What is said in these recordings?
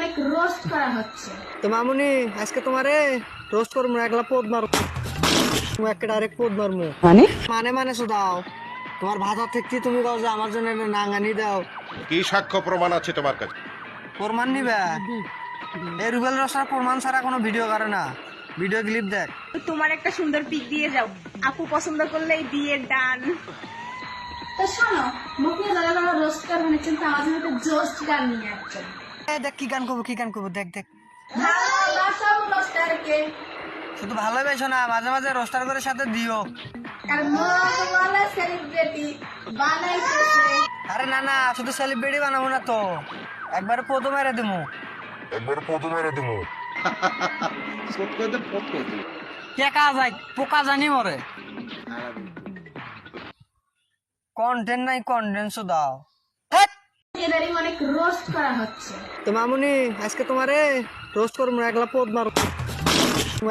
অনেক রোস্ট করা হচ্ছে। তো মামুনি আজকে তোমারে রোস্ট করবো না, একলা পোদ মারবো, একটা ডাইরেক্ট পোদ মারবো। মানে মানে মানে দাও তোমার ভাতা থেকে তুমি কাও যে আমার জন্য একটা নাঙ্গানি দাও। কি সাক্ষ্য প্রমাণ আছে তোমার কাছে? প্রমাণ নিবে? এই রুবেল রসার প্রমাণ ছাড়া কোনো ভিডিও করে না, ভিডিও ক্লিপ দেখ। তোমার একটা সুন্দর পিক দিয়ে যাও, আপু পছন্দ করলে এই বিয়ের ডান। তো শোনো, মুখ নিয়ে যারা যারা রোস্ট করবেন কিন্তু আমার জন্য একটা জোস্ট গান নিয়ে আসছেন। দেখ কি গান করবো, কি গান করবো, দেখ দেখ। ভালোবাসা রোস্টারকে, শুধু ভালোবাসো না, মাঝে মাঝে রোস্টার করে সাথে দিও। আর মগওয়ালা সেলিব্রিটি বানাইতেছে। আরে না না, শুধু সেলিব্রিটি বানাবো না তো, একবারে পোদো মেরে দেবো। কে কাজ হয় পোকা জানি মরে। কন্টেন্ট নাই, কন্টেন্ট দাও। এবারই অনেক রোস্ট করা হচ্ছে। তো মামুনি আজকে তোমারে রোস্ট করবো না, একলা পোদ মারবো,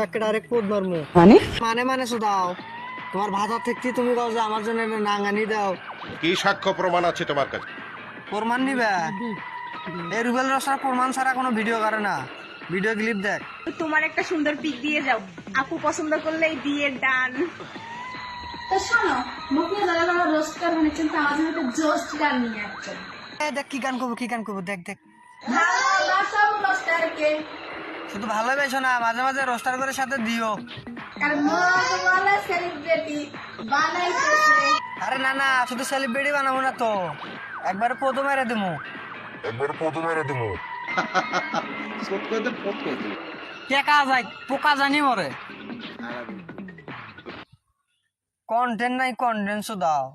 একটা ডাইরেক্ট পোদ মারবো। মানে মানে মানে দাও তোমার ভাতা থেকে তুমি কাও যে আমার জন্য একটা নাঙ্গানি দাও। কি সাক্ষ্য প্রমাণ আছে তোমার কাছে? প্রমাণ নিবে? এই রুবেল রসার প্রমাণ ছাড়া কোনো ভিডিও করে না, ভিডিও ক্লিপ দেখ। তোমার একটা সুন্দর পিক দিয়ে যাও, আপু পছন্দ করলে এই বিয়ের ডান। তো শোনো, মুখ নিয়ে যারা যারা রোস্ট করবেন কিন্তু আমার জন্য একটা জোস্ট গান নিয়ে আসছেন। দেখ কি গান করবো, কি গান করবো, দেখ দেখ। ভালোবাসা রোস্টারকে, শুধু ভালোবাসো না, মাঝে মাঝে রোস্টার করে সাথে দিও। আর মগওয়ালা সেলিব্রিটি বানাইতেছে। আরে না না, শুধু সেলিব্রিটি বানাবো না তো, একবারে পোদো মেরে দেবো। কে কাজ হয় পোকা জানি মরে। কন্টেন্ট নাই, কন্টেন্ট দাও।